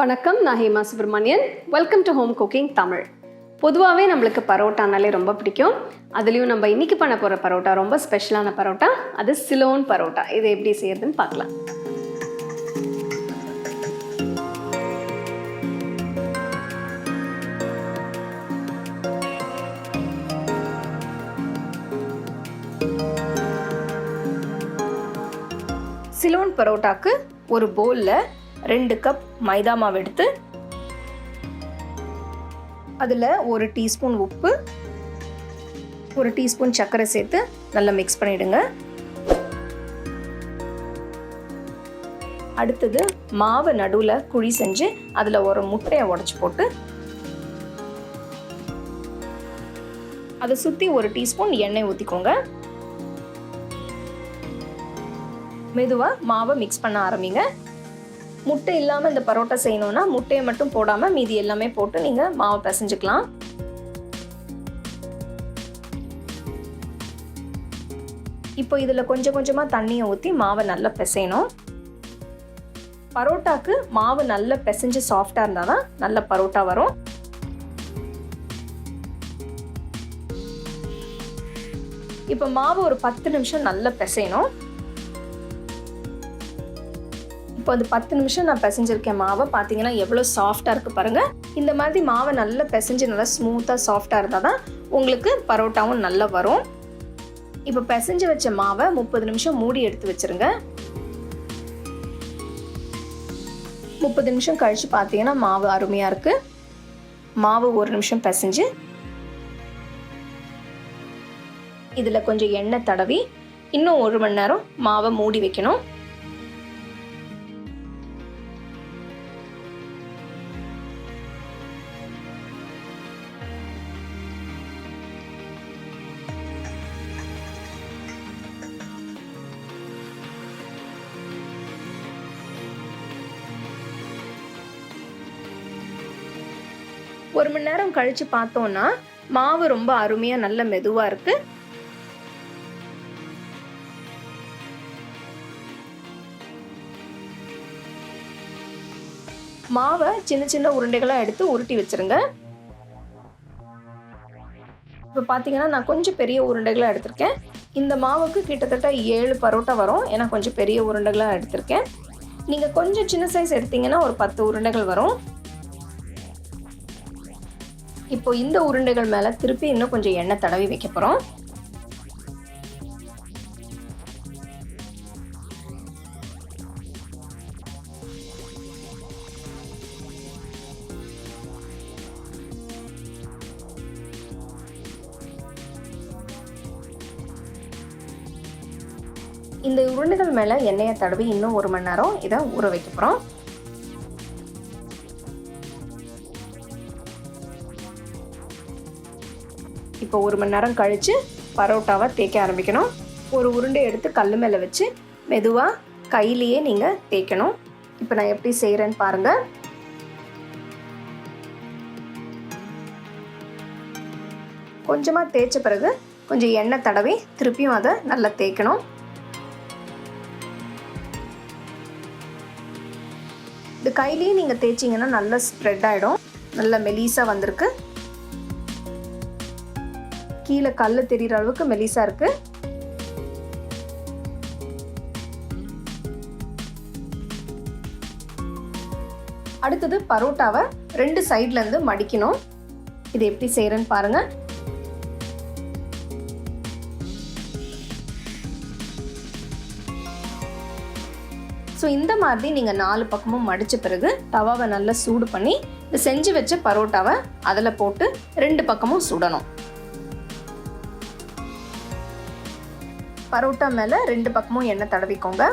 வணக்கம், நான் Hema Subramanian. Welcome to home cooking Tamil. பொதுவாகவே நம்மளுக்கு பரோட்டானாலே ரொம்ப பிடிக்கும். அதுலேயும் நம்ம இன்றைக்கி பண்ண போகிற பரோட்டா ரொம்ப ஸ்பெஷலான பரோட்டா. அது சிலோன் பரோட்டா. இதை எப்படி செய்யறதுன்னு பார்க்கலாம். சிலோன் பரோட்டாக்கு ஒரு பவுலில் 2 கப் மைதா மாவு எடுத்து அதில் 1 டீஸ்பூன் உப்பு, 1 டீஸ்பூன் சர்க்கரை சேர்த்து நல்லா மிக்ஸ் பண்ணிவிடுங்க. அடுத்தது மாவு நடுவில் குழி செஞ்சு அதில் ஒரு முட்டையை உடைச்சி போட்டு அதை சுற்றி 1 டீஸ்பூன் எண்ணெய் ஊற்றிக்கோங்க. மெதுவாக மாவை மிக்ஸ் பண்ண ஆரம்பிங்க. முட்டை இல்லாமல் இந்த பரோட்டா செய்யணும்னா முட்டையை மட்டும் போடாமல் மீதி எல்லாமே போட்டு நீங்கள் மாவை பிசைஞ்சுக்கலாம். இப்போ இதில் கொஞ்சம் கொஞ்சமாக தண்ணியை ஊற்றி மாவை நல்லா பிசையணும். பரோட்டாக்கு மாவு நல்லா பிசைஞ்சு சாஃப்டாக இருந்தால் தான் நல்ல பரோட்டா வரும். இப்போ மாவு ஒரு 10 நிமிஷம் நல்லா பிசையணும். இப்போ அது 10 நிமிஷம் நான் பிசைஞ்சிருக்கேன். மாவை பார்த்தீங்கன்னா எவ்வளோ சாஃப்டாக இருக்குது பாருங்கள். இந்த மாதிரி மாவை நல்லா பிசைஞ்சு நல்லா ஸ்மூத்தாக சாஃப்டாக இருந்தால் தான் உங்களுக்கு பரோட்டாவும் நல்லா வரும். இப்போ பிசைஞ்சு வச்ச மாவை 30 நிமிஷம் மூடி எடுத்து வச்சுருங்க. 30 நிமிஷம் கழித்து பார்த்தீங்கன்னா மாவு அருமையாக இருக்குது. மாவு 1 நிமிஷம் பிசைஞ்சு இதில் கொஞ்சம் எண்ணெய் தடவி இன்னும் 1 மணி நேரம் மாவை மூடி வைக்கணும். ஒரு மணி நேரம் கழித்து பார்த்தோன்னா மாவு ரொம்ப அருமையாக நல்ல மெதுவாக இருக்குது. மாவை சின்ன சின்ன உருண்டைகளாக எடுத்து உருட்டி வச்சுருங்க. இப்போ பார்த்தீங்கன்னா நான் கொஞ்சம் பெரிய உருண்டைகளாக எடுத்திருக்கேன். இந்த மாவுக்கு கிட்டத்தட்ட 7 பரோட்டா வரும். ஏன்னா கொஞ்சம் பெரிய உருண்டைகளாக எடுத்திருக்கேன். நீங்கள் கொஞ்சம் சின்ன சைஸ் எடுத்தீங்கன்னா ஒரு 10 உருண்டைகள் வரும். இப்போ இந்த உருண்டைகள் மேலே திருப்பி இன்னும் கொஞ்சம் எண்ணெய் தடவி வைக்க போகிறோம். இந்த உருண்டைகள் மேலே எண்ணெயை தடவி இன்னும் 1 மணி நேரம் இதை ஊற வைக்க போகிறோம். இப்போ 1 மணி நேரம் கழித்து பரோட்டாவை தேய்க்க ஆரம்பிக்கணும். ஒரு உருண்டை எடுத்து கல் மேலே வச்சு மெதுவாக கையிலேயே நீங்கள் தேய்க்கணும். இப்போ நான் எப்படி செய்கிறேன்னு பாருங்கள். கொஞ்சமாக தேய்ச்ச பிறகு கொஞ்சம் எண்ணெய் தடவி திருப்பியும் அதை நல்லா தேய்க்கணும். இது கையிலேயே நீங்கள் தேய்ச்சிங்கன்னா நல்லா ஸ்ப்ரெட் ஆகிடும். நல்லா மெலிசாக வந்திருக்கு. கீழே கல் தெரிகிற அளவுக்கு மெலிசா இருக்கு. அடுத்தது பரோட்டாவை 2 சைட்ல இருந்து மடிக்கணும். இது எப்படி செய்யறேன்னு பாருங்க. ஸோ இந்த மாதிரி நீங்கள் 4 பக்கமும் மடித்த பிறகு தவாவை நல்லா சூடு பண்ணி இந்த செஞ்சு வச்ச பரோட்டாவை அதில் போட்டு 2 பக்கமும் சுடணும். பரோட்டா மேலே 2 பக்கமும் எண்ணெய் தடவிக்கோங்க.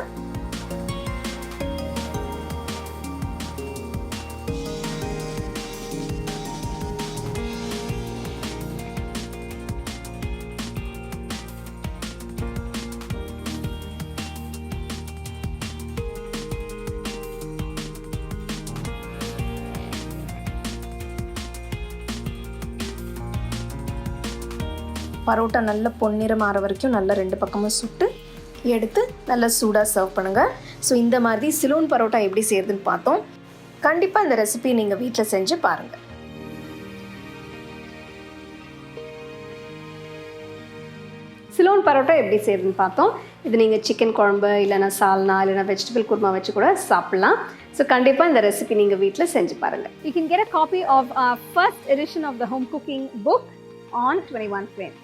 பரோட்டா நல்ல பொன்னிறம் ஆற வரைக்கும் நல்லா 2 பக்கமும் சுட்டு எடுத்து நல்லா சூடாக சர்வ் பண்ணுங்கள். ஸோ இந்த மாதிரி சிலோன் பரோட்டா எப்படி செய்யறதுன்னு பார்த்தோம். கண்டிப்பாக இந்த ரெசிபி நீங்கள் வீட்டில் செஞ்சு பாருங்கள். சிலோன் பரோட்டா எப்படி செய்யறதுன்னு பார்த்தோம். இது நீங்கள் சிக்கன் குழம்பு இல்லைனா சால்னா இல்லைனா வெஜிடபிள் குருமா வச்சு கூட சாப்பிட்லாம். ஸோ கண்டிப்பாக இந்த ரெசிபி நீங்கள் வீட்டில் செஞ்சு பாருங்கள். You can get a copy of our first edition of the home cooking book on 21 Frames.